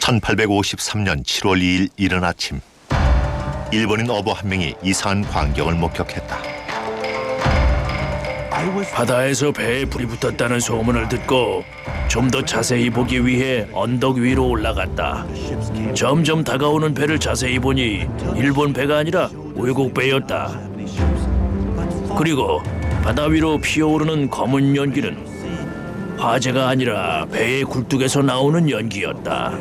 1853년 7월 2일 이른 아침, 일본인 어부 한 명이 이상한 광경을 목격했다. 바다에서 배에 불이 붙었다는 소문을 듣고 좀 더 자세히 보기 위해 언덕 위로 올라갔다. 점점 다가오는 배를 자세히 보니 일본 배가 아니라 외국 배였다. 그리고 바다 위로 피어오르는 검은 연기는 화재가 아니라 배의 굴뚝에서 나오는 연기였다.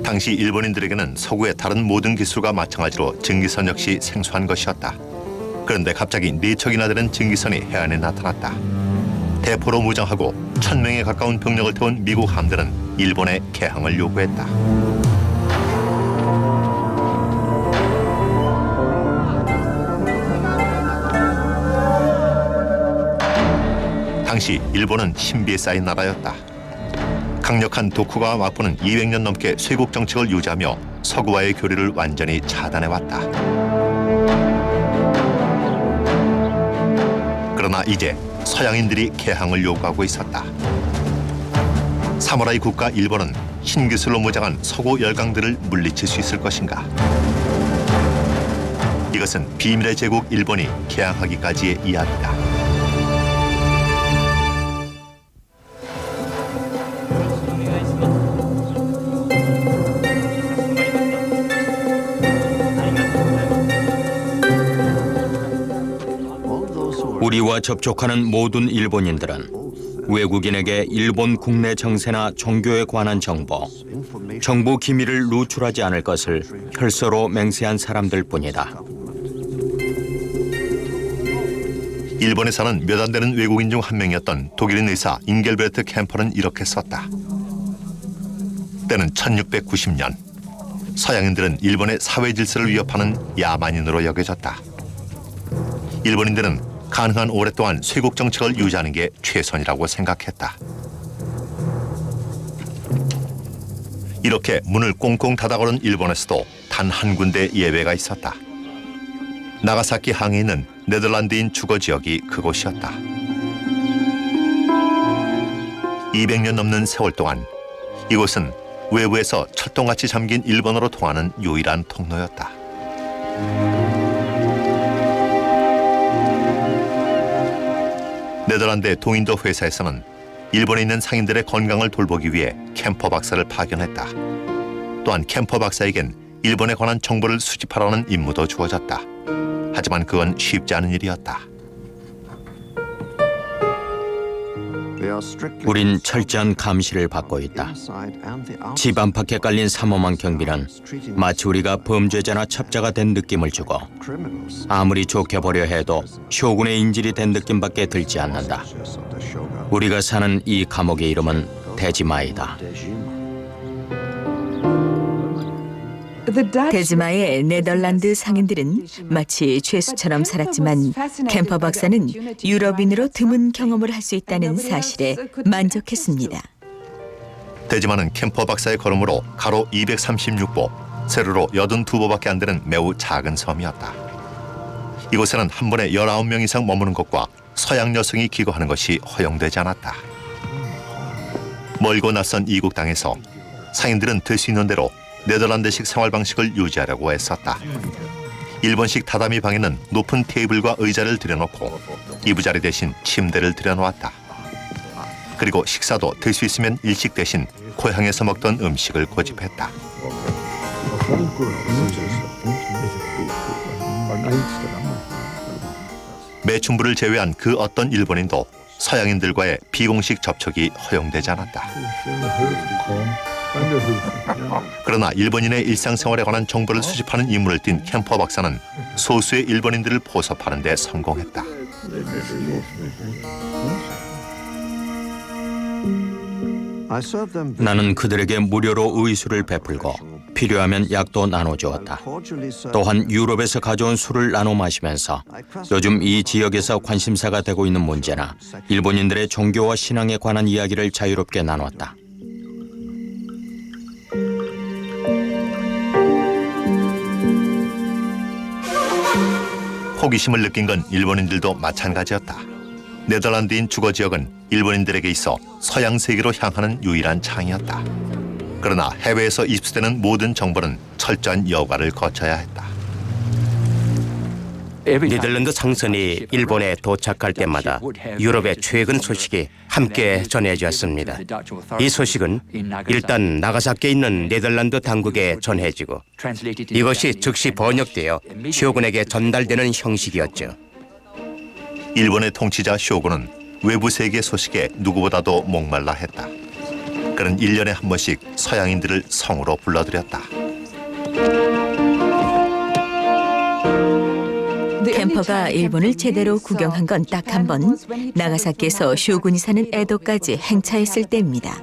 당시 일본인들에게는 서구의 다른 모든 기술과 마찬가지로 증기선 역시 생소한 것이었다. 그런데 갑자기 4척이나 되는 증기선이 해안에 나타났다. 대포로 무장하고 1000명에 가까운 병력을 태운 미국 함대는 일본에 개항을 요구했다. 당시 일본은 신비에 쌓인 나라였다. 강력한 독후가와 맞붙는 200년 넘게 쇄국 정책을 유지하며 서구와의 교류를 완전히 차단해왔다. 그러나 이제 서양인들이 개항을 요구하고 있었다. 사무라이 국가 일본은 신기술로 무장한 서구 열강들을 물리칠 수 있을 것인가? 이것은 비밀의 제국 일본이 개항하기까지의 이야기다. 우리와 접촉하는 모든 일본인들은 외국인에게 일본 국내 정세나 종교에 관한 정보 기밀을 누출하지 않을 것을 혈서로 맹세한 사람들 뿐이다. 일본에 사는 몇 안 되는 외국인 중 한 명이었던 독일인 의사 잉겔베르트 캠퍼는 이렇게 썼다. 때는 1690년. 서양인들은 일본의 사회 질서를 위협하는 야만인으로 여겨졌다. 일본인들은 가능한 오랫동안 쇄국 정책을 유지하는 게 최선이라고 생각했다. 이렇게 문을 꽁꽁 닫아걸은 일본에서도 단 한 군데 예외가 있었다. 나가사키 항에 있는 네덜란드인 주거 지역이 그곳이었다. 200년 넘는 세월 동안 이곳은 외부에서 철통같이 잠긴 일본어로 통하는 유일한 통로였다. 네덜란드 동인도 회사에서는 일본에 있는 상인들의 건강을 돌보기 위해 캠퍼 박사를 파견했다. 또한 캠퍼 박사에겐 일본에 관한 정보를 수집하라는 임무도 주어졌다. 하지만 그건 쉽지 않은 일이었다. 우린 철저한 감시를 받고 있다. 집 안팎에 깔린 삼엄한 경비는 마치 우리가 범죄자나 첩자가 된 느낌을 주고 아무리 좋게 보려 해도 쇼군의 인질이 된 느낌밖에 들지 않는다. 우리가 사는 이 감옥의 이름은 데지마이다. 데지마의 네덜란드 상인들은 마치 죄수처럼 살았지만 캠퍼 박사는 유럽인으로 드문 경험을 할 수 있다는 사실에 만족했습니다. 데지마는 캠퍼 박사의 걸음으로 가로 236보, 세로로 82보밖에 안 되는 매우 작은 섬이었다. 이곳에는 한 번에 19명 이상 머무는 것과 서양 여성이 기거하는 것이 허용되지 않았다. 멀고 낯선 이국 땅에서 상인들은 될 수 있는 대로 네덜란드식 생활 방식을 유지하려고 애썼다. 일본식 다다미 방에는 높은 테이블과 의자를 들여놓고 이부자리 대신 침대를 들여놓았다. 그리고 식사도 될 수 있으면 일식 대신 고향에서 먹던 음식을 고집했다. 매춘부를 제외한 그 어떤 일본인도 서양인들과의 비공식 접촉이 허용되지 않았다. 그러나 일본인의 일상생활에 관한 정보를 수집하는 임무를 띈 캠퍼 박사는 소수의 일본인들을 포섭하는 데 성공했다. 나는 그들에게 무료로 의술을 베풀고 필요하면 약도 나눠주었다. 또한 유럽에서 가져온 술을 나눠 마시면서 요즘 이 지역에서 관심사가 되고 있는 문제나 일본인들의 종교와 신앙에 관한 이야기를 자유롭게 나눴다. 호기심을 느낀 건 일본인들도 마찬가지였다. 네덜란드인 주거 지역은 일본인들에게 있어 서양 세계로 향하는 유일한 창이었다. 그러나 해외에서 입수되는 모든 정보는 철저한 여과를 거쳐야 했다. 니들랜드 상선이 일본에 도착할 때마다 유럽의 최근 소식이 함께 전해졌습니다. 이 소식은 일단 나가사키에 있는 네덜란드 당국에 전해지고 이것이 즉시 번역되어 쇼군에게 전달되는 형식이었죠. 일본의 통치자 쇼군은 외부 세계 소식에 누구보다도 목말라 했다. 그는 1년에 한 번씩 서양인들을 성으로 불러들였다. 캠퍼가 일본을 제대로 구경한 건 딱 한 번, 나가사키에서 쇼군이 사는 에도까지 행차했을 때입니다.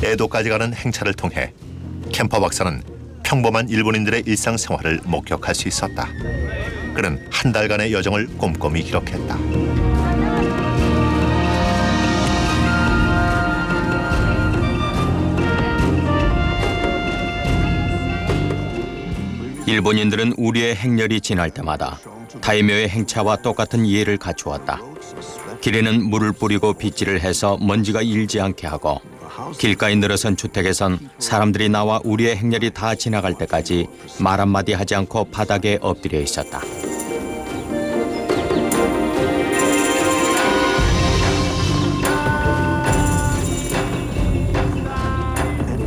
에도까지 가는 행차를 통해 캠퍼 박사는 평범한 일본인들의 일상생활을 목격할 수 있었다. 그는 한 달간의 여정을 꼼꼼히 기록했다. 일본인들은 우리의 행렬이 지날 때마다 다이묘의 행차와 똑같은 이해를 갖추었다. 길에는 물을 뿌리고 빗질을 해서 먼지가 일지 않게 하고 길가에 늘어선 주택에선 사람들이 나와 우리의 행렬이 다 지나갈 때까지 말 한마디 하지 않고 바닥에 엎드려 있었다.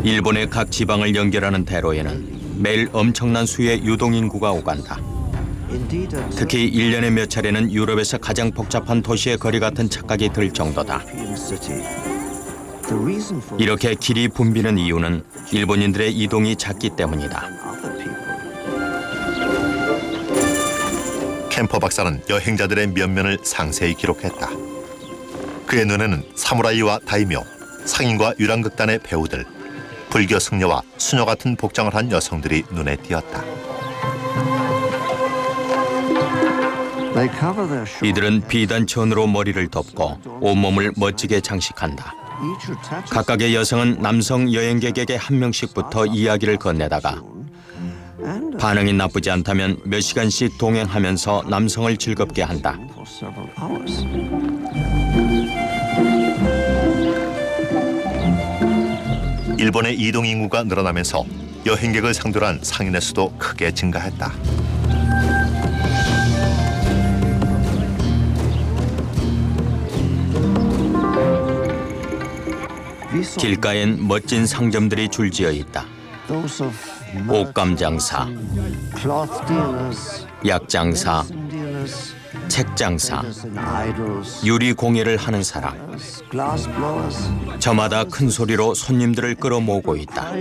일본의 각 지방을 연결하는 대로에는 매일 엄청난 수의 유동인구가 오간다. 특히 1년에 몇 차례는 유럽에서 가장 복잡한 도시의 거리 같은 착각이 들 정도다. 이렇게 길이 붐비는 이유는 일본인들의 이동이 잦기 때문이다. 캠퍼 박사는 여행자들의 면면을 상세히 기록했다. 그의 눈에는 사무라이와 다이묘, 상인과 유랑극단의 배우들, 불교 승려와 수녀 같은 복장을 한 여성들이 눈에 띄었다. 이들은 비단 천으로 머리를 덮고 온몸을 멋지게 장식한다. 각각의 여성은 남성 여행객에게 한 명씩부터 이야기를 건네다가 반응이 나쁘지 않다면 몇 시간씩 동행하면서 남성을 즐겁게 한다. 일본의 이동 인구가 늘어나면서 여행객을 상대로 한 상인의 수도 크게 증가했다. 길가엔 멋진 상점들이 줄지어 있다. 옷감 장사, 약 장사, 책 장사, 유리 공예를 하는 사람. 저마다 큰 소리로 손님들을 끌어모으고 있다.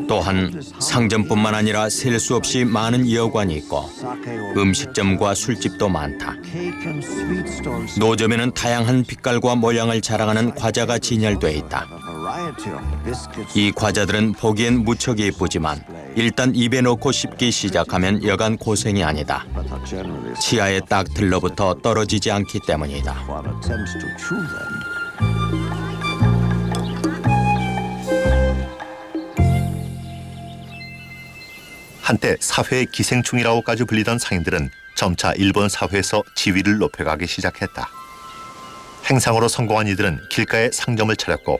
또한 상점뿐만 아니라 셀 수 없이 많은 여관이 있고 음식점과 술집도 많다. 노점에는 다양한 빛깔과 모양을 자랑하는 과자가 진열돼 있다. 이 과자들은 보기엔 무척 예쁘지만 일단 입에 넣고 씹기 시작하면 여간 고생이 아니다. 치아에 딱 들러붙어 떨어지지 않기 때문이다. 한때 사회의 기생충이라고까지 불리던 상인들은 점차 일본 사회에서 지위를 높여가기 시작했다. 행상으로 성공한 이들은 길가에 상점을 차렸고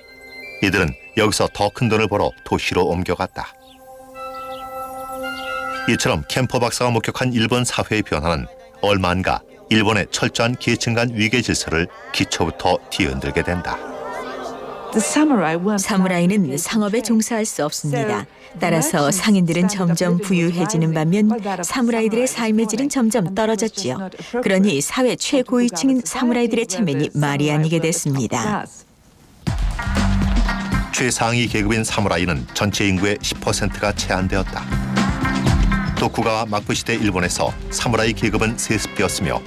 이들은 여기서 더 큰 돈을 벌어 도시로 옮겨갔다. 이처럼 캠퍼 박사가 목격한 일본 사회의 변화는 얼마 안 가 일본의 철저한 계층 간 위계 질서를 기초부터 뒤흔들게 된다. 사무라이는 상업에 종사할 수 없습니다. 따라서 상인들은 점점 부유해지는 반면 사무라이들의 삶의 질은 점점 떨어졌지요. 그러니 사회 최고위층인 사무라이들의 체면이 말이 아니게 됐습니다. 최상위 계급인 사무라이는 전체 인구의 10%가 제한되었다. 도쿠가와 막부시대 일본에서 사무라이 계급은 세습되었으며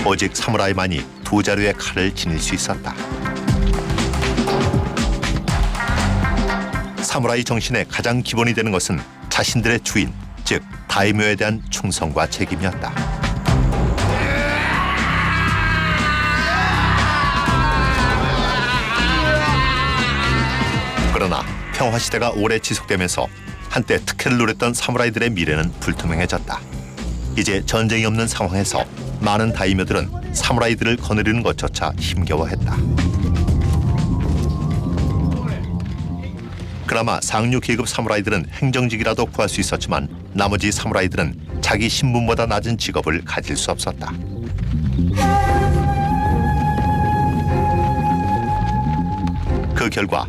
오직 사무라이만이 두 자루의 칼을 지닐 수 있었다. 사무라이 정신의 가장 기본이 되는 것은 자신들의 주인, 즉 다이묘에 대한 충성과 책임이었다. 그러나 평화시대가 오래 지속되면서 한때 특혜를 누렸던 사무라이들의 미래는 불투명해졌다. 이제 전쟁이 없는 상황에서 많은 다이묘들은 사무라이들을 거느리는 것조차 힘겨워했다. 그나마 상류 계급 사무라이들은 행정직이라도 구할 수 있었지만 나머지 사무라이들은 자기 신분보다 낮은 직업을 가질 수 없었다. 그 결과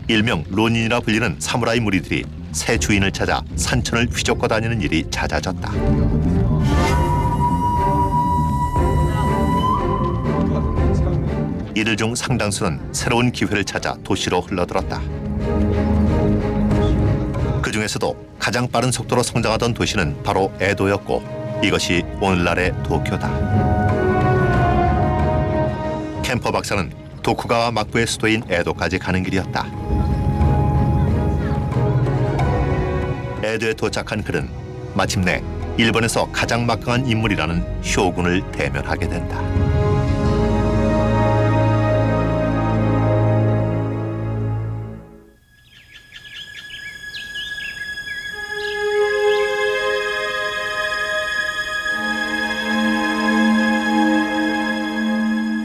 일명 론인이라 불리는 사무라이 무리들이 새 주인을 찾아 산천을 휘젓고 다니는 일이 잦아졌다. 이들 중 상당수는 새로운 기회를 찾아 도시로 흘러들었다. 그 중에서도 가장 빠른 속도로 성장하던 도시는 바로 에도였고 이것이 오늘날의 도쿄다. 캠퍼 박사는 도쿠가와 막부의 수도인 에도까지 가는 길이었다. 에도에 도착한 그는 마침내 일본에서 가장 막강한 인물이라는 쇼군을 대면하게 된다.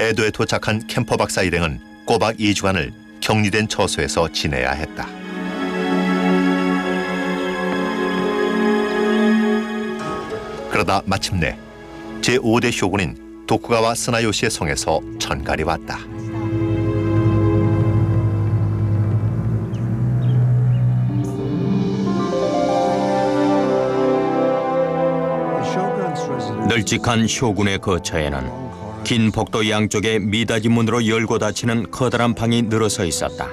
에도에 도착한 캠퍼 박사 일행은 꼬박 2주간을 격리된 처소에서 지내야 했다. 그러다 마침내 제5대 쇼군인 도쿠가와 스나요시의 성에서 전갈이 왔다. 널찍한 쇼군의 거처에는 긴 복도 양쪽에 미닫이 문으로 열고 닫히는 커다란 방이 늘어서 있었다.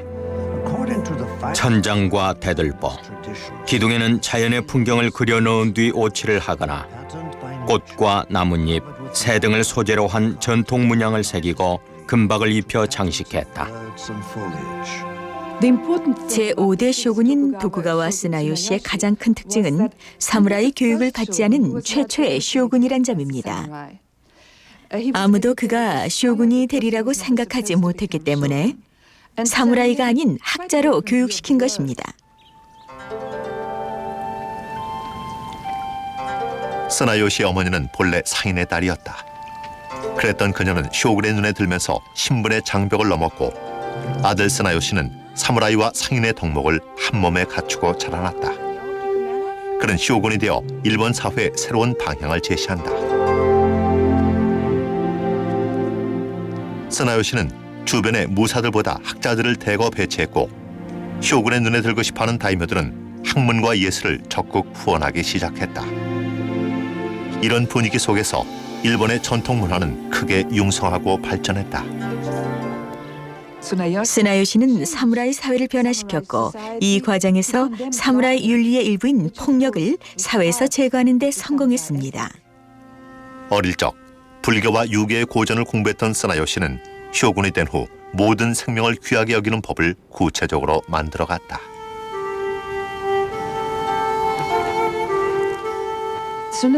천장과 대들보, 기둥에는 자연의 풍경을 그려넣은 뒤 오칠을 하거나 꽃과 나뭇잎, 새 등을 소재로 한 전통 문양을 새기고 금박을 입혀 장식했다. 제5대 쇼군인 도쿠가와 스나요시의 가장 큰 특징은 사무라이 교육을 받지 않은 최초의 쇼군이란 점입니다. 아무도 그가 쇼군이 되리라고 생각하지 못했기 때문에 사무라이가 아닌 학자로 교육시킨 것입니다. 스나요시의 어머니는 본래 상인의 딸이었다. 그랬던 그녀는 쇼군의 눈에 들면서 신분의 장벽을 넘었고 아들 스나요시는 사무라이와 상인의 덕목을 한 몸에 갖추고 자라났다. 그는 쇼군이 되어 일본 사회에 새로운 방향을 제시한다. 스나요시는 주변의 무사들보다 학자들을 대거 배치했고 쇼군의 눈에 들고 싶어하는 다이묘들은 학문과 예술을 적극 후원하기 시작했다. 이런 분위기 속에서 일본의 전통 문화는 크게 융성하고 발전했다. 스나요시는 사무라이 사회를 변화시켰고 이 과정에서 사무라이 윤리의 일부인 폭력을 사회에서 제거하는 데 성공했습니다. 어릴 적 불교와 유교의 고전을 공부했던 스나요시는 쇼군이 된 후 모든 생명을 귀하게 여기는 법을 구체적으로 만들어갔다.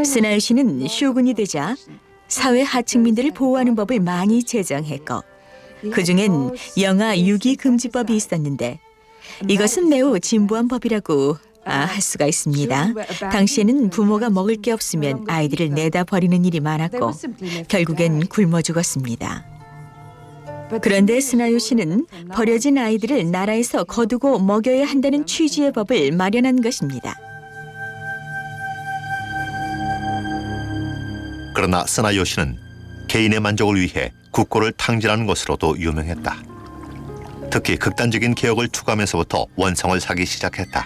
스나요시는 쇼군이 되자 사회 하층민들을 보호하는 법을 많이 제정했고 그중엔 영아 유기 금지법이 있었는데 이것은 매우 진부한 법이라고 할 수가 있습니다. 당시에는 부모가 먹을 게 없으면 아이들을 내다 버리는 일이 많았고 결국엔 굶어 죽었습니다. 그런데 스나요시는 버려진 아이들을 나라에서 거두고 먹여야 한다는 취지의 법을 마련한 것입니다. 그러나 스나요시는 개인의 만족을 위해 국고를 탕진하는 것으로도 유명했다. 특히 극단적인 개혁을 추구하면서부터 원성을 사기 시작했다.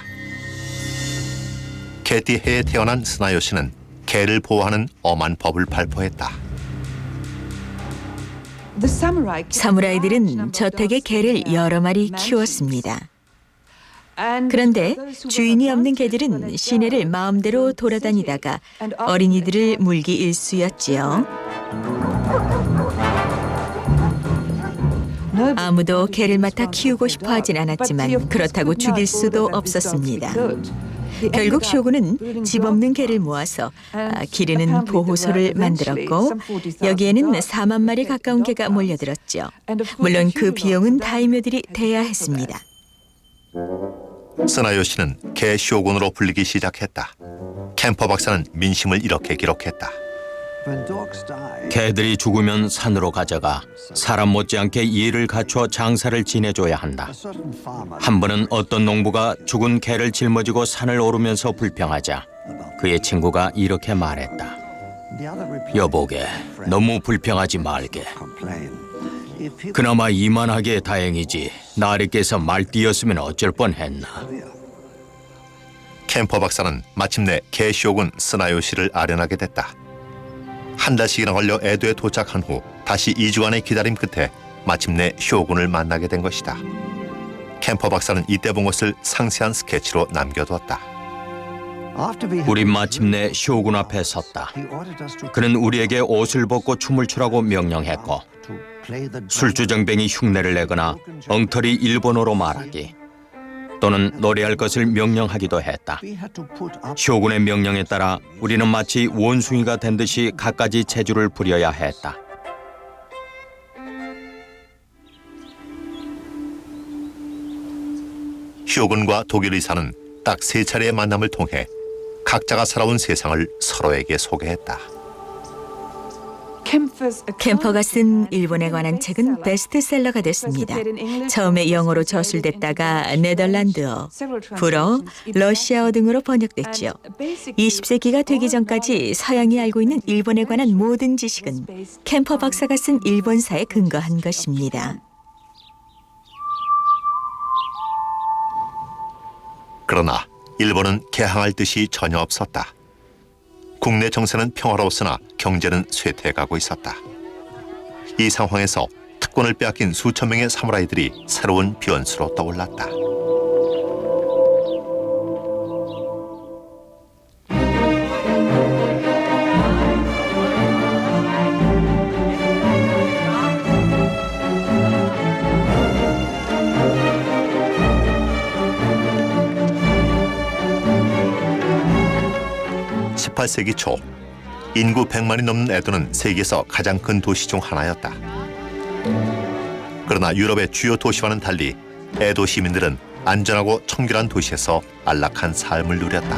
개띠해에 태어난 스나요시는 개를 보호하는 엄한 법을 발표했다. 사무라이들은 저택에 개를 여러 마리 키웠습니다. 그런데 주인이 없는 개들은 시내를 마음대로 돌아다니다가 어린이들을 물기 일쑤였지요. 아무도 개를 맡아 키우고 싶어 하진 않았지만 그렇다고 죽일 수도 없었습니다. 결국 쇼군은 집 없는 개를 모아서 기르는 보호소를 만들었고 여기에는 4만 마리 가까운 개가 몰려들었죠. 물론 그 비용은 다이묘들이 대야 했습니다. 스나요시는 개 쇼군으로 불리기 시작했다. 캠퍼 박사는 민심을 이렇게 기록했다. 개들이 죽으면 산으로 가져가 사람 못지않게 예를 갖춰 장사를 지내줘야 한다. 한 번은 어떤 농부가 죽은 개를 짊어지고 산을 오르면서 불평하자 그의 친구가 이렇게 말했다. 여보게, 너무 불평하지 말게. 그나마 이만하게 다행이지 나리께서 말띠였으면 어쩔 뻔했나. 캠퍼 박사는 마침내 개 쇼군 스나요시를 아련하게 됐다. 한 달씩이나 걸려 에도에 도착한 후 다시 2주간의 기다림 끝에 마침내 쇼군을 만나게 된 것이다. 캠퍼 박사는 이때 본 것을 상세한 스케치로 남겨두었다. 우리 마침내 쇼군 앞에 섰다. 그는 우리에게 옷을 벗고 춤을 추라고 명령했고 술주정뱅이 흉내를 내거나 엉터리 일본어로 말하기 또는 노래할 것을 명령하기도 했다. 쇼군의 명령에 따라 우리는 마치 원숭이가 된 듯이 갖가지 체주를 부려야 했다. 쇼군과 독일 의사는 딱 3차례의 만남을 통해 각자가 살아온 세상을 서로에게 소개했다. 캠퍼가 쓴 일본에 관한 책은 베스트셀러가 됐습니다. 처음에 영어로 저술됐다가 네덜란드어, 불어, 러시아어 등으로 번역됐죠. 20세기가 되기 전까지 서양이 알고 있는 일본에 관한 모든 지식은 캠퍼 박사가 쓴 일본사에 근거한 것입니다. 그러나 일본은 개항할 뜻이 전혀 없었다. 국내 정세는 평화로웠으나 경제는 쇠퇴해가고 있었다. 이 상황에서 특권을 빼앗긴 수천 명의 사무라이들이 새로운 변수로 떠올랐다. (18세기) 초 인구 100만이 넘는 에도는 세계에서 가장 큰 도시 중 하나였다. 그러나 유럽의 주요 도시와는 달리 에도 시민들은 안전하고 청결한 도시에서 안락한 삶을 누렸다.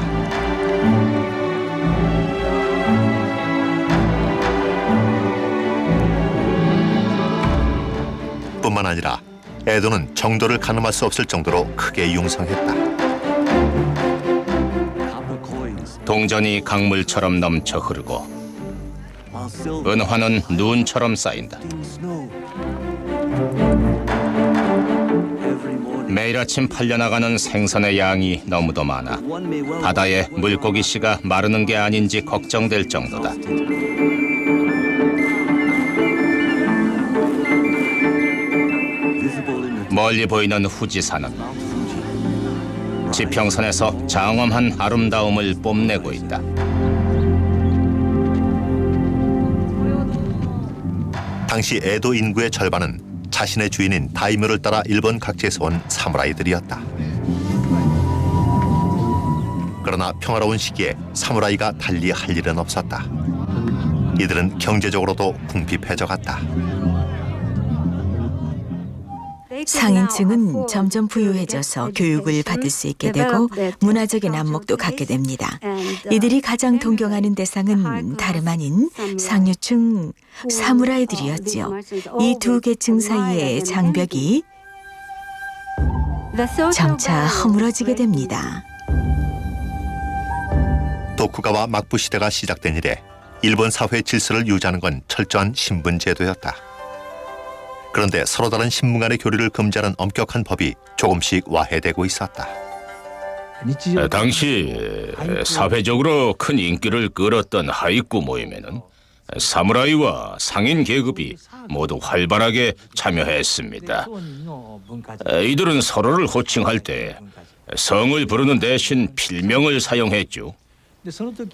뿐만 아니라 에도는 정도를 가늠할 수 없을 정도로 크게 융성했다. 동전이 강물처럼 넘쳐 흐르고 은화는 눈처럼 쌓인다. 매일 아침 팔려나가는 생선의 양이 너무도 많아 바다에 물고기 씨가 마르는 게 아닌지 걱정될 정도다. 멀리 보이는 후지산은 지평선에서 장엄한 아름다움을 뽐내고 있다. 당시 에도 인구의 절반은 자신의 주인인 다이묘를 따라 일본 각지에서 온 사무라이들이었다. 그러나 평화로운 시기에 사무라이가 달리 할 일은 없었다. 이들은 경제적으로도 궁핍해져갔다. 상인층은 점점 부유해져서 교육을 받을 수 있게 되고 문화적인 안목도 갖게 됩니다. 이들이 가장 동경하는 대상은 다름 아닌 상류층 사무라이들이었죠. 이 두 계층 사이의 장벽이 점차 허물어지게 됩니다. 도쿠가와 막부 시대가 시작된 이래 일본 사회의 질서를 유지하는 건 철저한 신분 제도였다. 그런데 서로 다른 신분 간의 교류를 금지하는 엄격한 법이 조금씩 와해되고 있었다. 당시 사회적으로 큰 인기를 끌었던 하이쿠 모임에는 사무라이와 상인 계급이 모두 활발하게 참여했습니다. 이들은 서로를 호칭할 때 성을 부르는 대신 필명을 사용했죠.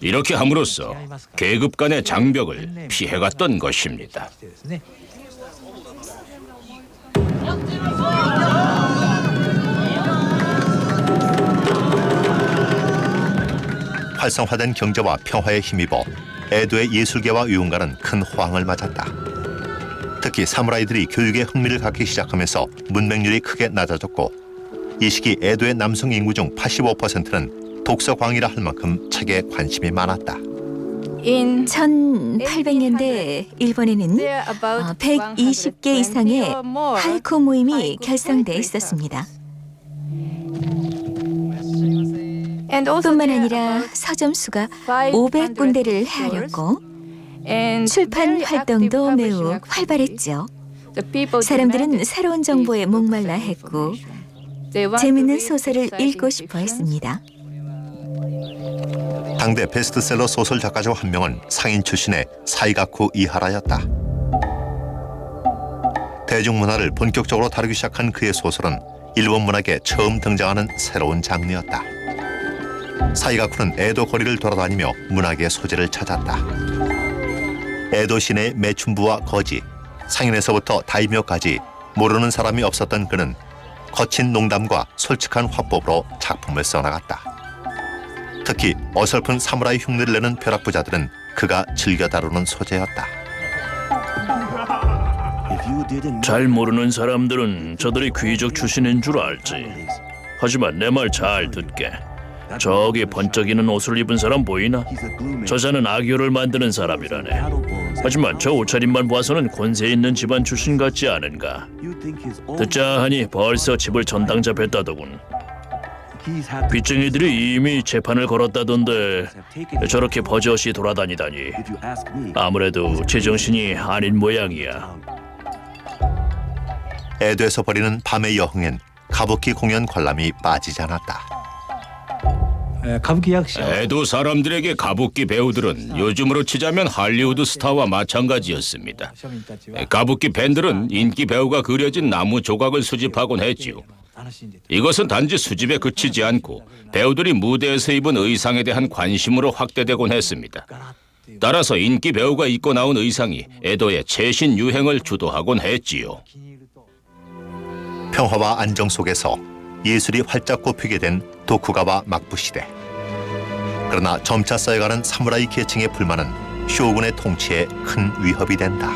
이렇게 함으로써 계급 간의 장벽을 피해갔던 것입니다. 활성화된 경제와 평화에 힘입어 에도의 예술계와 유흥가는 큰 호황을 맞았다. 특히 사무라이들이 교육에 흥미를 갖기 시작하면서 문맹률이 크게 낮아졌고 이 시기 에도의 남성 인구 중 85%는 독서광이라 할 만큼 책에 관심이 많았다. 1800년대 일본에는 120개 이상의 하이쿠 모임이 결성돼 있었습니다. 뿐만 아니라 서점 수가 500군데를 헤아렸고 출판 활동도 매우 활발했죠. 사람들은 새로운 정보에 목말라 했고 재밌는 소설을 읽고 싶어 했습니다. 당대 베스트셀러 소설 작가 중 한 명은 상인 출신의 사이가쿠 이하라였다. 대중문화를 본격적으로 다루기 시작한 그의 소설은 일본 문학에 처음 등장하는 새로운 장르였다. 사이가쿠는 에도 거리를 돌아다니며 문학의 소재를 찾았다. 에도 시내의 매춘부와 거지, 상인에서부터 다이묘까지 모르는 사람이 없었던 그는 거친 농담과 솔직한 화법으로 작품을 써나갔다. 특히 어설픈 사무라이 흉내를 내는 벼락부자들은 그가 즐겨 다루는 소재였다. 잘 모르는 사람들은 저들이 귀족 출신인 줄 알지. 하지만 내 말 잘 듣게. 저기 번쩍이는 옷을 입은 사람 보이나? 저자는 악교를 만드는 사람이라네. 하지만 저 옷차림만 봐서는 권세 있는 집안 출신 같지 않은가? 듣자 하니 벌써 집을 전당잡했다더군. 빚쟁이들이 이미 재판을 걸었다던데 저렇게 버젓이 돌아다니다니 아무래도 제정신이 아닌 모양이야. 에도에서 벌이는 밤의 여흥엔 가부키 공연 관람이 빠지지 않았다. 에도 사람들에게 가부키 배우들은 요즘으로 치자면 할리우드 스타와 마찬가지였습니다. 가부키 팬들은 인기 배우가 그려진 나무 조각을 수집하곤 했지요. 이것은 단지 수집에 그치지 않고 배우들이 무대에서 입은 의상에 대한 관심으로 확대되곤 했습니다. 따라서 인기 배우가 입고 나온 의상이 에도의 최신 유행을 주도하곤 했지요. 평화와 안정 속에서 예술이 활짝 꽃피게 된 도쿠가와 막부 시대. 그러나 점차 쌓여가는 사무라이 계층의 불만은 쇼군의 통치에 큰 위협이 된다.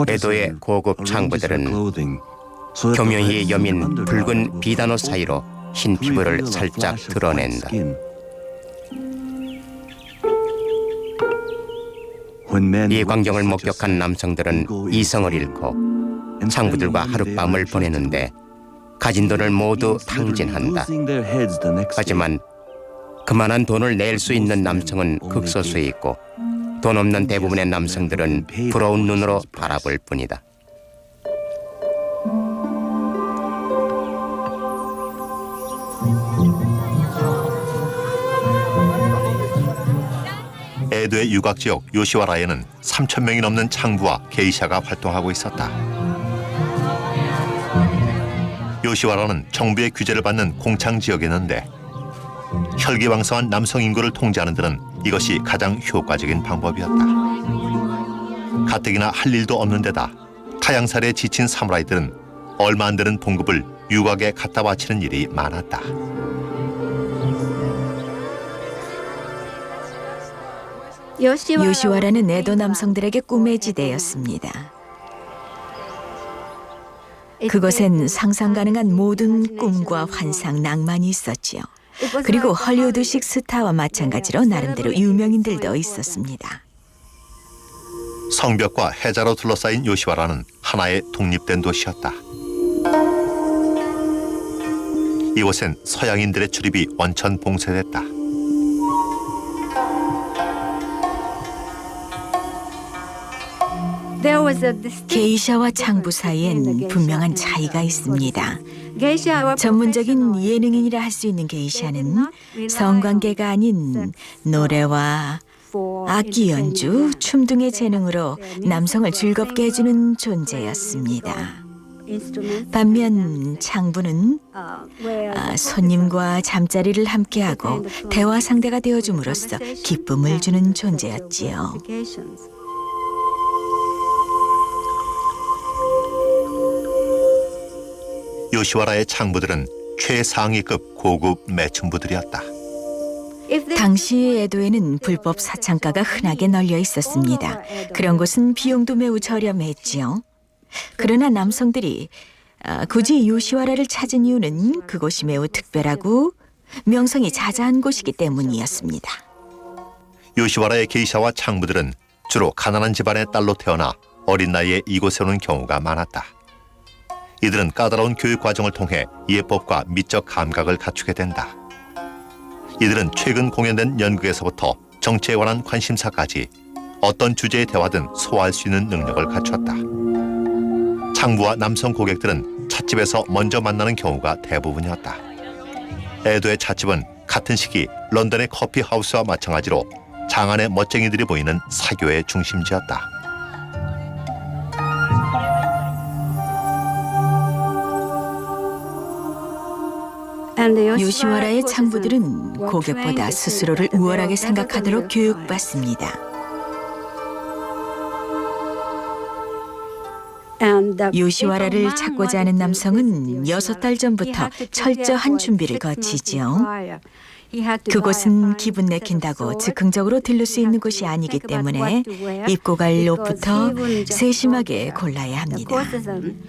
에도의 고급 창부들은 교묘히 여민 붉은 비단옷 사이로 흰 피부를 살짝 드러낸다. 이 광경을 목격한 남성들은 이성을 잃고 창부들과 하룻밤을 보내는데 가진 돈을 모두 탕진한다. 하지만 그만한 돈을 낼 수 있는 남성은 극소수에 있고 돈 없는 대부분의 남성들은 부러운 눈으로 바라볼 뿐이다. 에도의 유곽 지역 요시와라에는 3,000명이 넘는 창부와 게이샤가 활동하고 있었다. 요시와라는 정부의 규제를 받는 공창 지역이었는데 혈기왕성한 남성 인구를 통제하는 데는 이것이 가장 효과적인 방법이었다. 가뜩이나 할 일도 없는 데다 타양살에 지친 사무라이들은 얼마 안 되는 봉급을 유곽에 갖다 바치는 일이 많았다. 요시와라는 에도 남성들에게 꿈의 지대였습니다. 그곳엔 상상 가능한 모든 꿈과 환상, 낭만이 있었지요. 그리고 헐리우드식 스타와 마찬가지로 나름대로 유명인들도 있었습니다. 성벽과 해자로 둘러싸인 요시와라는 하나의 독립된 도시였다. 이곳엔 서양인들의 출입이 원천 봉쇄됐다. 게이샤와 창부 사이엔 분명한 차이가 있습니다. 전문적인 예능인이라 할 수 있는 게이샤는 성관계가 아닌 노래와 악기 연주, 춤 등의 재능으로 남성을 즐겁게 해주는 존재였습니다. 반면 창부는 손님과 잠자리를 함께하고 대화 상대가 되어줌으로써 기쁨을 주는 존재였지요. 요시와라의 창부들은 최상위급 고급 매춘부들이었다. 당시 에도에는 불법 사창가가 흔하게 널려 있었습니다. 그런 곳은 비용도 매우 저렴했지요. 그러나 남성들이 굳이 요시와라를 찾은 이유는 그곳이 매우 특별하고 명성이 자자한 곳이기 때문이었습니다. 요시와라의 게이샤와 창부들은 주로 가난한 집안의 딸로 태어나 어린 나이에 이곳에 오는 경우가 많았다. 이들은 까다로운 교육 과정을 통해 예법과 미적 감각을 갖추게 된다. 이들은 최근 공연된 연극에서부터 정치에 관한 관심사까지 어떤 주제의 대화든 소화할 수 있는 능력을 갖췄다. 창부와 남성 고객들은 찻집에서 먼저 만나는 경우가 대부분이었다. 에도의 찻집은 같은 시기 런던의 커피하우스와 마찬가지로 장안의 멋쟁이들이 보이는 사교의 중심지였다. 요시와라의 창부들은 고객보다 스스로를 우월하게 생각하도록 교육받습니다. 요시와라를 찾고자 하는 남성은 6달 전부터 철저한 준비를 거치지요. 그곳은 기분 내킨다고 즉흥적으로 들를 수 있는 곳이 아니기 때문에 입고 갈 옷부터 세심하게 골라야 합니다.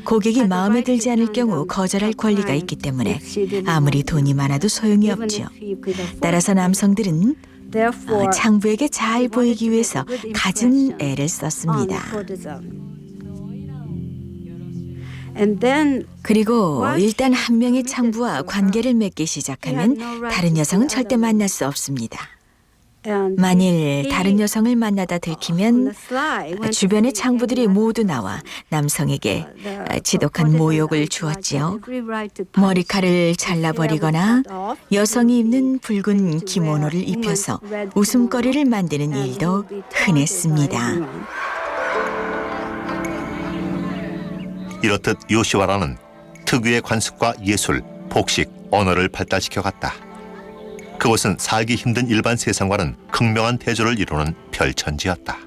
고객이 마음에 들지 않을 경우 거절할 권리가 있기 때문에 아무리 돈이 많아도 소용이 없죠. 따라서 남성들은 창부에게 잘 보이기 위해서 갖은 애를 썼습니다. 그리고 일단 한 명의 창부와 관계를 맺기 시작하면 다른 여성은 절대 만날 수 없습니다. 만일 다른 여성을 만나다 들키면 주변의 창부들이 모두 나와 남성에게 지독한 모욕을 주었지요. 머리칼을 잘라버리거나 여성이 입는 붉은 기모노를 입혀서 웃음거리를 만드는 일도 흔했습니다. 이렇듯 요시와라는 특유의 관습과 예술, 복식, 언어를 발달시켜갔다. 그곳은 살기 힘든 일반 세상과는 극명한 대조를 이루는 별천지였다.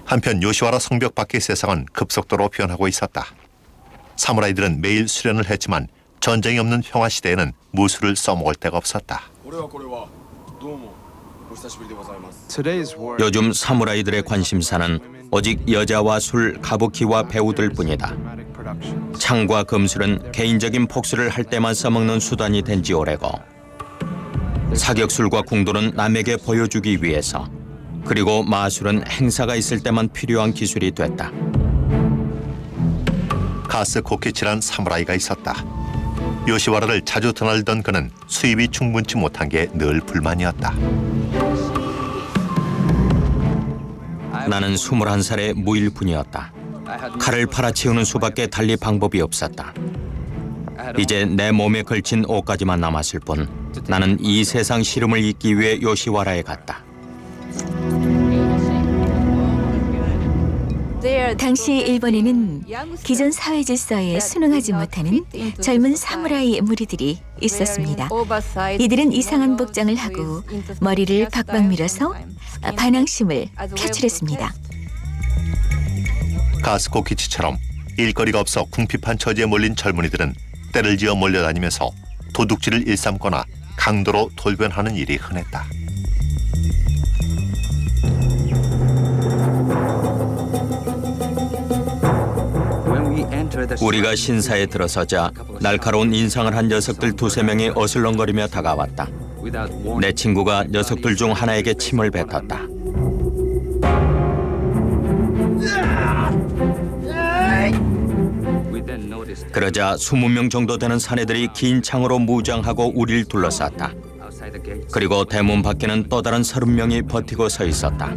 한편 요시와라 성벽 밖의 세상은 급속도로 변하고 있었다. 사무라이들은 매일 수련을 했지만 전쟁이 없는 평화 시대에는 무술을 써먹을 데가 없었다. 요즘 사무라이들의 관심사는 오직 여자와 술, 가부키와 배우들 뿐이다. 창과 금술은 개인적인 복수를 할 때만 써먹는 수단이 된 지 오래고 사격술과 궁돌은 남에게 보여주기 위해서, 그리고 마술은 행사가 있을 때만 필요한 기술이 됐다. 가스 코키치란 사무라이가 있었다. 요시와라를 자주 드나들던 그는 수입이 충분치 못한 게 늘 불만이었다. 나는 21살의 무일푼이었다. 칼을 팔아치우는 수밖에 달리 방법이 없었다. 이제 내 몸에 걸친 옷까지만 남았을 뿐 나는 이 세상 시름을 잊기 위해 요시와라에 갔다. 당시 일본에는 기존 사회 질서에 순응하지 못하는 젊은 사무라이 무리들이 있었습니다. 이들은 이상한 복장을 하고 머리를 박박 밀어서 반항심을 표출했습니다. 가스 코키치처럼 일거리가 없어 궁핍한 처지에 몰린 젊은이들은 때를 지어 몰려다니면서 도둑질을 일삼거나 강도로 돌변하는 일이 흔했다. 우리가 신사에 들어서자 날카로운 인상을 한 녀석들 2-3명이 어슬렁거리며 다가왔다. 내 친구가 녀석들 중 하나에게 침을 뱉었다. 그러자 20명 정도 되는 사내들이 긴 창으로 무장하고 우리를 둘러쌌다. 그리고 대문 밖에는 또 다른 30명이 버티고 서 있었다.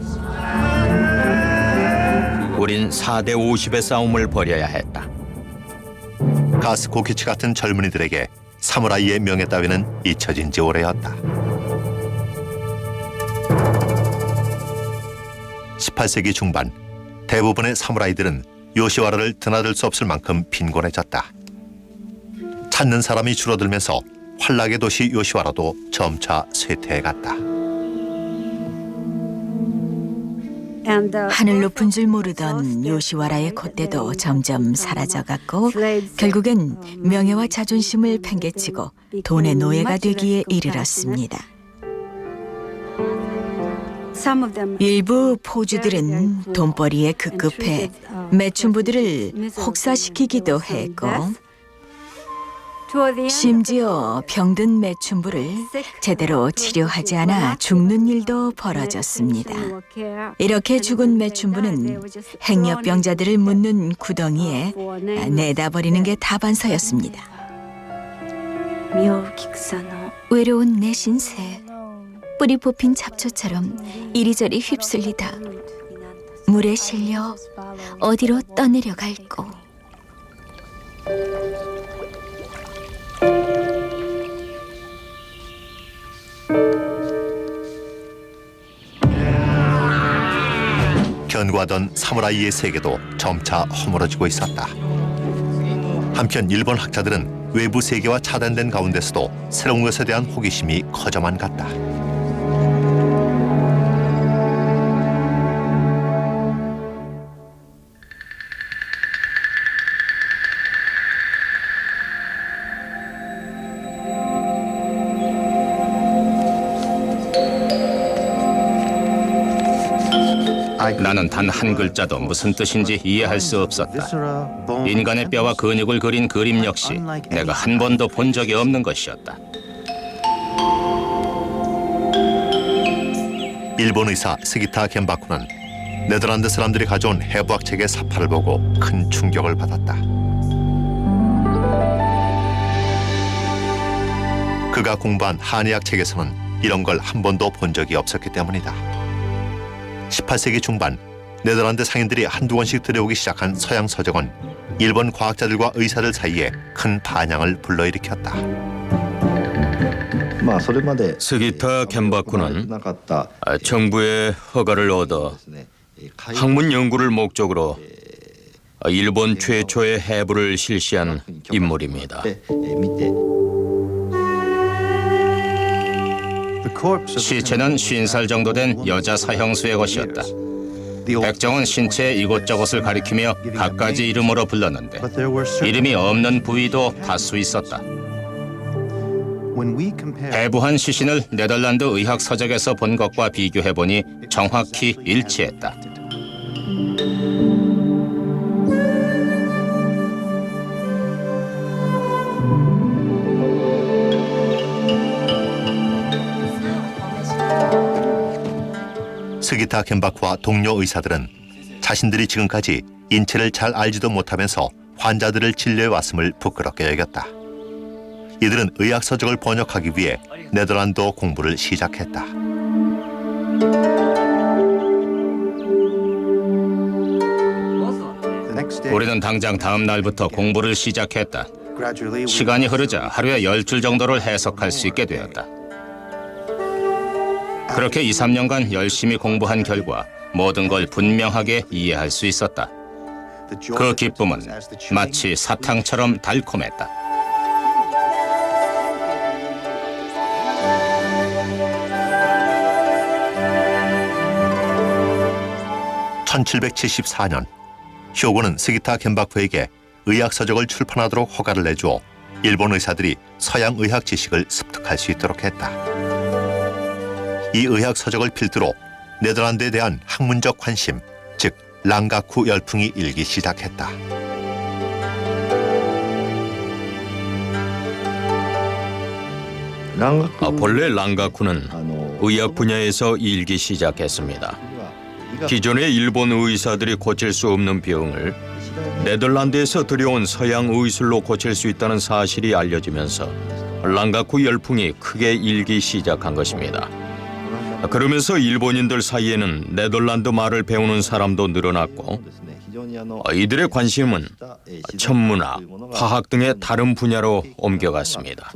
우린 4대 50의 싸움을 벌여야 했다. 가스 코키치 같은 젊은이들에게 사무라이의 명예 따위는 잊혀진 지 오래였다. 18세기 중반 대부분의 사무라이들은 요시와라를 드나들 수 없을 만큼 빈곤해졌다. 찾는 사람이 줄어들면서 환락의 도시 요시와라도 점차 쇠퇴해갔다. 하늘 높은 줄 모르던 요시와라의 콧대도 점점 사라져갔고 결국엔 명예와 자존심을 팽개치고 돈의 노예가 되기에 이르렀습니다. 일부 포주들은 돈벌이에 급급해 매춘부들을 혹사시키기도 했고 심지어 병든 매춘부를 제대로 치료하지 않아 죽는 일도 벌어졌습니다. 이렇게 죽은 매춘부는 행여병자들을 묻는 구덩이에 내다 버리는 게 다반사였습니다. 외로운 내 신세, 뿌리 뽑힌 잡초처럼 이리저리 휩쓸리다 물에 실려 어디로 떠내려갈꼬. 견고하던 사무라이의 세계도 점차 허물어지고 있었다. 한편 일본 학자들은 외부 세계와 차단된 가운데서도 새로운 것에 대한 호기심이 커져만 갔다. 나는 단 한 글자도 무슨 뜻인지 이해할 수 없었다. 인간의 뼈와 근육을 그린 그림 역시 내가 한 번도 본 적이 없는 것이었다. 일본 의사 스기타 겐바쿠는 네덜란드 사람들이 가져온 해부학 책의 사파를 보고 큰 충격을 받았다. 그가 공부한 한의학 책에서는 이런 걸 한 번도 본 적이 없었기 때문이다. 18세기 중반 네덜란드 상인들이 한두 권씩 들여오기 시작한 서양 서적은 일본 과학자들과 의사들 사이에 큰 반향을 불러일으켰다. 스기타 겐바쿠는 정부의 허가를 얻어 학문 연구를 목적으로 일본 최초의 해부를 실시한 인물입니다. 시체는 50살 정도 된 여자 사형수의 것이었다. 백정은 신체의 이곳저곳을 가리키며 갖가지 이름으로 불렀는데 이름이 없는 부위도 다수 있었다. 해부한 시신을 네덜란드 의학 서적에서 본 것과 비교해보니 정확히 일치했다. 스기타 겐바쿠와 동료 의사들은 자신들이 지금까지 인체를 잘 알지도 못하면서 환자들을 진료해왔음을 부끄럽게 여겼다. 이들은 의학 서적을 번역하기 위해 네덜란드어 공부를 시작했다. 우리는 당장 다음 날부터 공부를 시작했다. 시간이 흐르자 하루에 10줄 정도를 해석할 수 있게 되었다. 그렇게 2, 3년간 열심히 공부한 결과 모든 걸 분명하게 이해할 수 있었다. 그 기쁨은 마치 사탕처럼 달콤했다. (1774년) 효고는 스기타 겐바쿠에게 의학 서적을 출판하도록 허가를 내주어 일본 의사들이 서양 의학 지식을 습득할 수 있도록 했다. 이 의학 서적을 필두로 네덜란드에 대한 학문적 관심, 즉 랑가쿠 열풍이 일기 시작했다. 본래 랑가쿠는 의학 분야에서 일기 시작했습니다. 기존의 일본 의사들이 고칠 수 없는 병을 네덜란드에서 들여온 서양 의술로 고칠 수 있다는 사실이 알려지면서 랑가쿠 열풍이 크게 일기 시작한 것입니다. 그러면서 일본인들 사이에는 네덜란드 말을 배우는 사람도 늘어났고 이들의 관심은 천문학, 화학 등의 다른 분야로 옮겨갔습니다.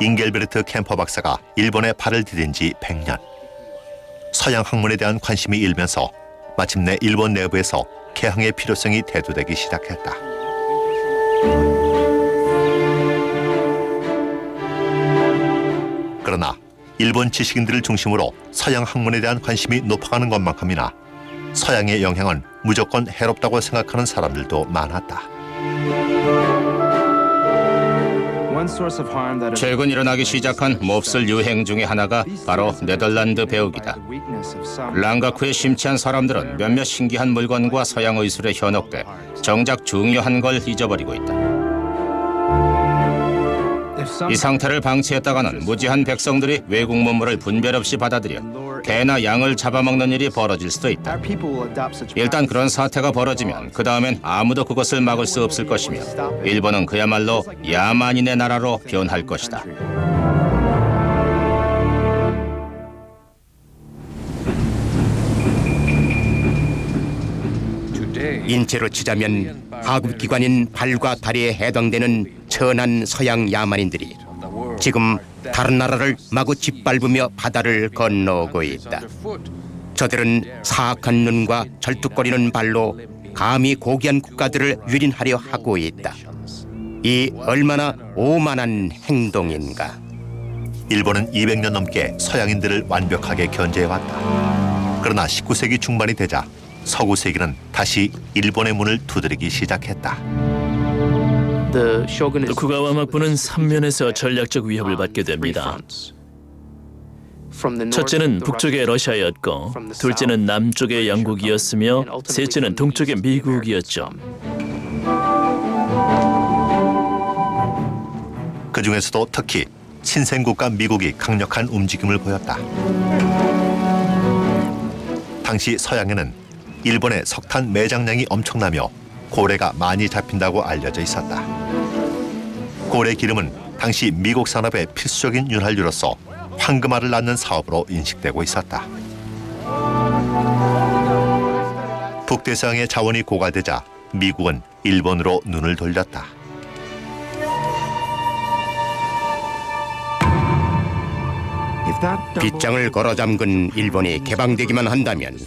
잉겔베르트 캠퍼 박사가 일본에 발을 디딘 지 100년. 서양 학문에 대한 관심이 일면서 마침내 일본 내부에서 개항의 필요성이 대두되기 시작했다. 일본 지식인들을 중심으로 서양 학문에 대한 관심이 높아가는 것만큼이나 서양의 영향은 무조건 해롭다고 생각하는 사람들도 많았다. 최근 일어나기 시작한 몹쓸 유행 중에 하나가 바로 네덜란드 배우기다. 랑가쿠에 심취한 사람들은 몇몇 신기한 물건과 서양 의술에 현혹돼 정작 중요한 걸 잊어버리고 있다. 이 상태를 방치했다가는 무지한 백성들이 외국 문물을 분별 없이 받아들여 개나 양을 잡아먹는 일이 벌어질 수도 있다. 일단 그런 사태가 벌어지면 그 다음엔 아무도 그것을 막을 수 없을 것이며 일본은 그야말로 야만인의 나라로 변할 것이다. 인체로 치자면 하급기관인 발과 다리에 해당되는 천한 서양 야만인들이 지금 다른 나라를 마구 짓밟으며 바다를 건너오고 있다. 저들은 사악한 눈과 절뚝거리는 발로 감히 고귀한 국가들을 유린하려 하고 있다. 이 얼마나 오만한 행동인가. 일본은 200년 넘게 서양인들을 완벽하게 견제해왔다. 그러나 19세기 중반이 되자 서구 세계는 다시 일본의 문을 두드리기 시작했다. 도쿠가와 막부는 삼면에서 전략적 위협을 받게 됩니다. 첫째는 북쪽의 러시아였고, 둘째는 남쪽의 영국이었으며, 셋째는 동쪽의 미국이었죠. 그 중에서도 특히 신생국가 미국이 강력한 움직임을 보였다. 당시 서양에는 일본의 석탄 매장량이 엄청나며 고래가 많이 잡힌다고 알려져 있었다. 고래 기름은 당시 미국 산업의 필수적인 윤활유로서 황금알을 낳는 사업으로 인식되고 있었다. 북대서양의 자원이 고갈되자 미국은 일본으로 눈을 돌렸다. 빗장을 걸어 잠근 일본이 개방되기만 한다면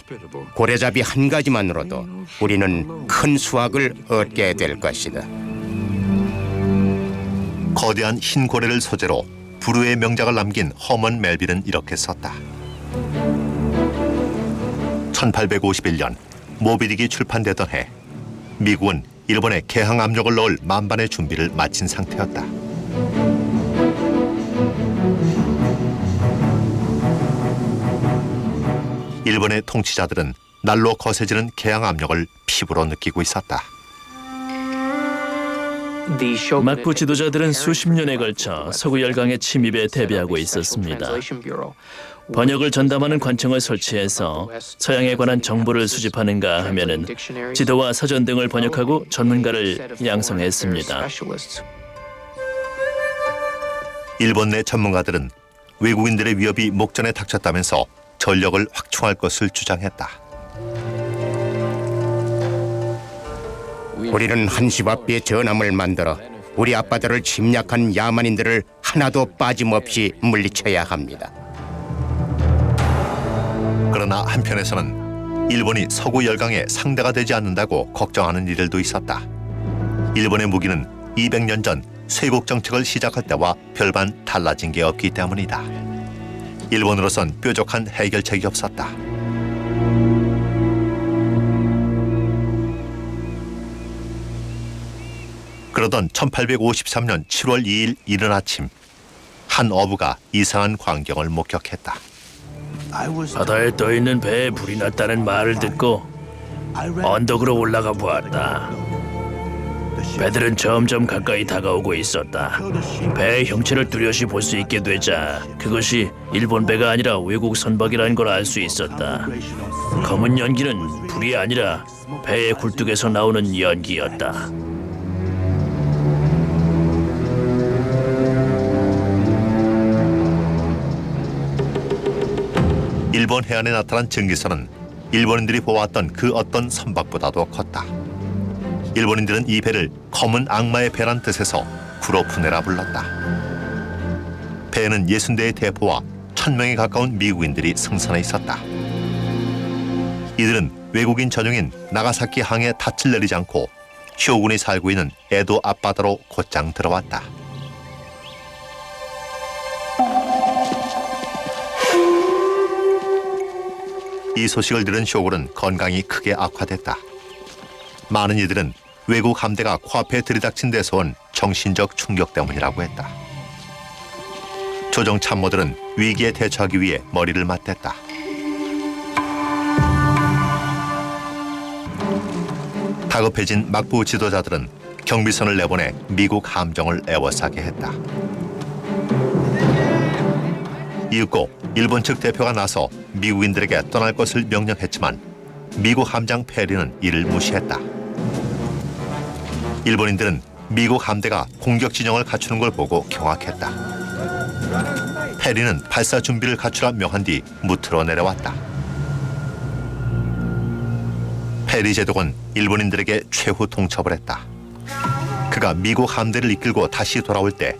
고래잡이 한 가지만으로도 우리는 큰 수확을 얻게 될 것이다. 거대한 흰 고래를 소재로 불후의 명작을 남긴 허먼 멜빌은 이렇게 썼다. 1851년 모비딕이 출판되던 해 미국은 일본에 개항 압력을 넣을 만반의 준비를 마친 상태였다. 일본의 통치자들은 날로 거세지는 개항 압력을 피부로 느끼고 있었다. 막부 지도자들은 수십 년에 걸쳐 서구 열강의 침입에 대비하고 있었습니다. 번역을 전담하는 관청을 설치해서 서양에 관한 정보를 수집하는가 하면은 지도와 서전 등을 번역하고 전문가를 양성했습니다. 일본 내 전문가들은 외국인들의 위협이 목전에 닥쳤다면서 전력을 확충할 것을 주장했다. 우리는 한시바삐의 전함을 만들어 우리 앞바다를 침략한 야만인들을 하나도 빠짐없이 물리쳐야 합니다. 그러나 한편에서는 일본이 서구 열강의 상대가 되지 않는다고 걱정하는 이들도 있었다. 일본의 무기는 200년 전 쇄국 정책을 시작할 때와 별반 달라진 게 없기 때문이다. 일본으로선 뾰족한 해결책이 없었다. 그러던 1853년 7월 2일 이른 아침, 한 어부가 이상한 광경을 목격했다. 바다에 떠있는 배에 불이 났다는 말을 듣고 언덕으로 올라가 보았다. 배들은 점점 가까이 다가오고 있었다. 배의 형체를 뚜렷이 볼 수 있게 되자 그것이 일본 배가 아니라 외국 선박이라는 걸 알 수 있었다. 검은 연기는 불이 아니라 배의 굴뚝에서 나오는 연기였다. 일본 해안에 나타난 증기선은 일본인들이 보았던 그 어떤 선박보다도 컸다. 일본인들은 이 배를 검은 악마의 배란 뜻에서 구로푸네라 불렀다. 배에는 60대의 대포와 1000명에 가까운 미국인들이 승선해 있었다. 이들은 외국인 전용인 나가사키 항에 닻을 내리지 않고 쇼군이 살고 있는 에도 앞바다로 곧장 들어왔다. 이 소식을 들은 쇼군은 건강이 크게 악화됐다. 많은 이들은 외국 함대가 코앞에 들이닥친 데서 온 정신적 충격 때문이라고 했다. 조정 참모들은 위기에 대처하기 위해 머리를 맞댔다. 다급해진 막부 지도자들은 경비선을 내보내 미국 함정을 에워싸게 했다. 이윽고 일본 측 대표가 나서 미국인들에게 떠날 것을 명령했지만 미국 함장 페리는 이를 무시했다. 일본인들은 미국 함대가 공격 진영을 갖추는 걸 보고 경악했다. 페리는 발사 준비를 갖추라 명한 뒤 무트로 내려왔다. 페리 제독은 일본인들에게 최후 통첩을 했다. 그가 미국 함대를 이끌고 다시 돌아올 때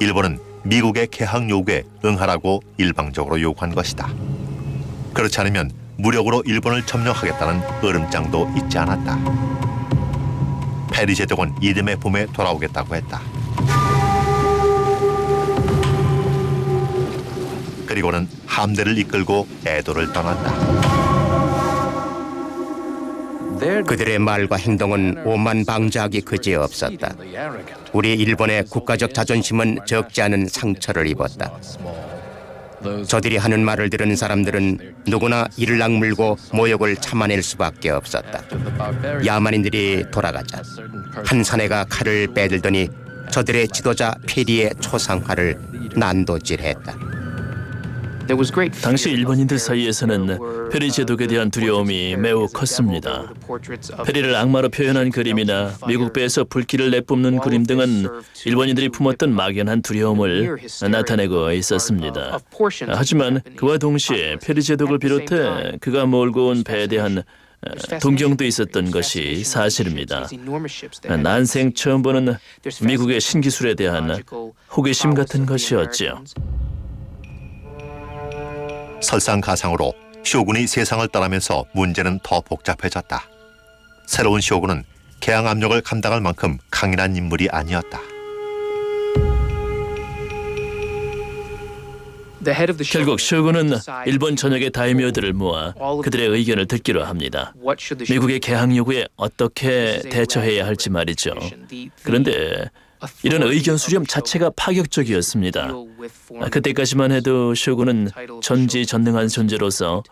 일본은 미국의 개항 요구에 응하라고 일방적으로 요구한 것이다. 그렇지 않으면 무력으로 일본을 점령하겠다는 으름장도 잊지 않았다. 페리 제독은 이듬해 봄에 돌아오겠다고 했다. 그리고는 함대를 이끌고 에도를 떠났다. 그들의 말과 행동은 오만방자하기 그지없었다. 우리 일본의 국가적 자존심은 적지 않은 상처를 입었다. 저들이 하는 말을 들은 사람들은 누구나 이를 악물고 모욕을 참아낼 수밖에 없었다. 야만인들이 돌아가자 한 사내가 칼을 빼들더니 저들의 지도자 페리의 초상화를 난도질했다. 당시 일본인들 사이에서는 페리 제독에 대한 두려움이 매우 컸습니다. 페리를 악마로 표현한 그림이나 미국 배에서 불길을 내뿜는 그림 등은 일본인들이 품었던 막연한 두려움을 나타내고 있었습니다. 하지만 그와 동시에 페리 제독을 비롯해 그가 몰고 온 배에 대한 동경도 있었던 것이 사실입니다. 난생 처음 보는 미국의 신기술에 대한 호기심 같은 것이었지요. 설상가상으로 쇼군이 세상을 떠나면서 문제는 더 복잡해졌다. 새로운 쇼군은 개항 압력을 감당할 만큼 강인한 인물이 아니었다. 결국 쇼군은 일본 전역의 다이묘들을 모아 그들의 의견을 듣기로 합니다. 미국의 개항 요구에 어떻게 대처해야 할지 말이죠. 그런데 이런 의견 수렴 자체가 파격적이었습니다. 그때까지만 해도 쇼군은 전지전능한 존재로서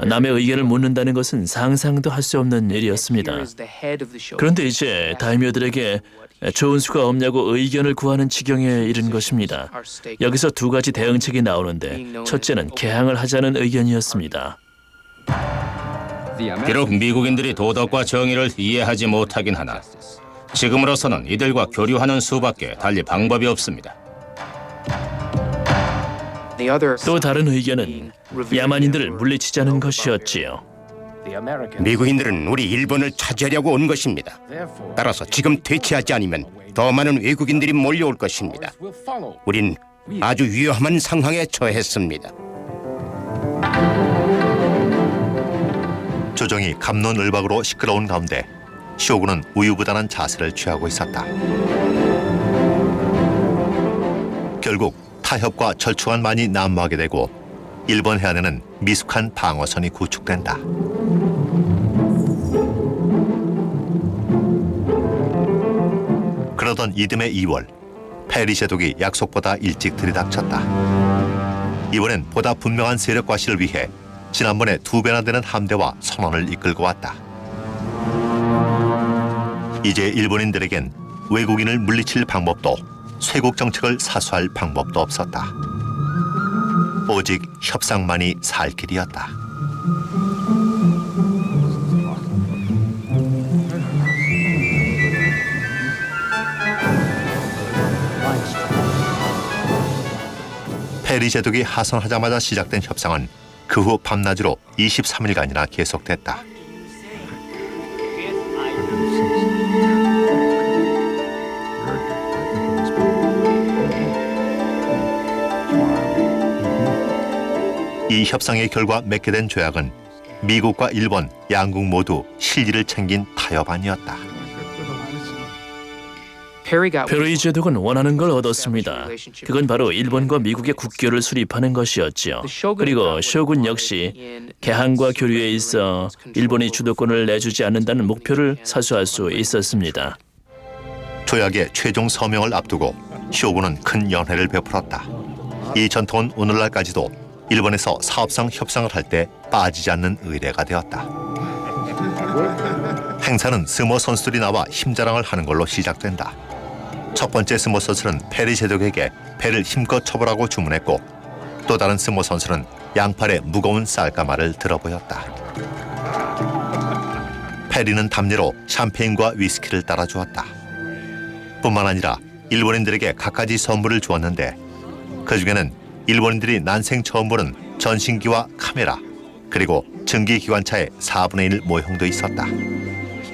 남의 의견을 묻는다는 것은 상상도 할 수 없는 일이었습니다. 그런데 이제 다이묘들에게 좋은 수가 없냐고 의견을 구하는 지경에 이른 것입니다. 여기서 두 가지 대응책이 나오는데 첫째는 개항을 하자는 의견이었습니다. 비록 미국인들이 도덕과 정의를 이해하지 못하긴 하나 지금으로서는 이들과 교류하는 수밖에 달리 방법이 없습니다. 또 다른 의견은 야만인들을 물리치자는 것이었지요. 미국인들은 우리 일본을 차지하려고 온 것입니다. 따라서 지금 퇴치하지 않으면 더 많은 외국인들이 몰려올 것입니다. 우린 아주 위험한 상황에 처했습니다. 조정이 갑론을박으로 시끄러운 가운데 쇼군은 우유부단한 자세를 취하고 있었다. 결국 타협과 절충안만이 난무하게 되고 일본 해안에는 미숙한 방어선이 구축된다. 그러던 이듬해 2월 페리 제독이 약속보다 일찍 들이닥쳤다. 이번엔 보다 분명한 세력 과시를 위해 지난번에 2배나 되는 함대와 선원을 이끌고 왔다. 이제 일본인들에겐 외국인을 물리칠 방법도 쇄국 정책을 사수할 방법도 없었다. 오직 협상만이 살 길이었다. 페리 제독이 하선하자마자 시작된 협상은 그 후 밤낮으로 23일간이나 계속됐다. 이 협상의 결과 맺게 된 조약은 미국과 일본 양국 모두 실리를 챙긴 타협안이었다. 페리 제독은 원하는 걸 얻었습니다. 그건 바로 일본과 미국의 국교를 수립하는 것이었지요. 그리고 쇼군 역시 개항과 교류에 있어 일본이 주도권을 내주지 않는다는 목표를 사수할 수 있었습니다. 조약의 최종 서명을 앞두고 쇼군은 큰 연회를 베풀었다. 이 전통은 오늘날까지도 일본에서 사업상 협상을 할 때 빠지지 않는 의례가 되었다. 행사는 스모 선수들이 나와 힘자랑을 하는 걸로 시작된다. 첫 번째 스모 선수는 페리 제독에게 배를 힘껏 쳐보라고 주문했고, 또 다른 스모 선수는 양팔에 무거운 쌀가마를 들어보였다. 페리는 담례로 샴페인과 위스키를 따라주었다. 뿐만 아니라 일본인들에게 갖가지 선물을 주었는데, 그중에는 일본인들이 난생 처음 보는 전신기와 카메라, 그리고 증기기관차의 4분의 1 모형도 있었다.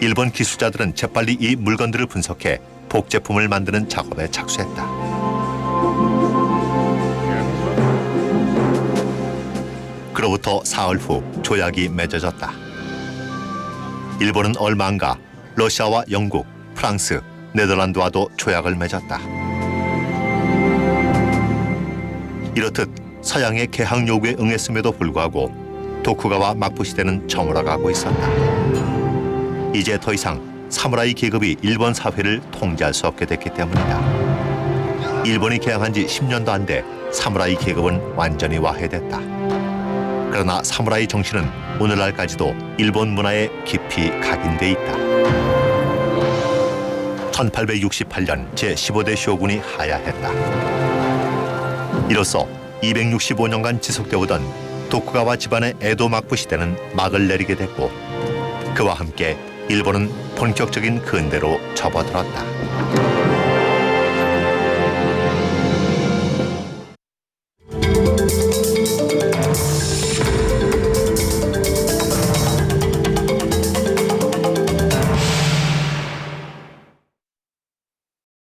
일본 기술자들은 재빨리 이 물건들을 분석해 복제품을 만드는 작업에 착수했다. 그로부터 사흘 후 조약이 맺어졌다. 일본은 얼마 안가 러시아와 영국, 프랑스, 네덜란드와도 조약을 맺었다. 이렇듯 서양의 개항 요구에 응했음에도 불구하고 도쿠가와 막부 시대는 저물어가고 있었다. 이제 더 이상 사무라이 계급이 일본 사회를 통제할 수 없게 됐기 때문이다. 일본이 개항한 지 10년도 안 돼 사무라이 계급은 완전히 와해됐다. 그러나 사무라이 정신은 오늘날까지도 일본 문화에 깊이 각인돼 있다. 1868년 제15대 쇼군이 하야했다. 이로써 265년간 지속되어 오던 도쿠가와 집안의 에도 막부 시대는 막을 내리게 됐고, 그와 함께 일본은 본격적인 근대로 접어들었다.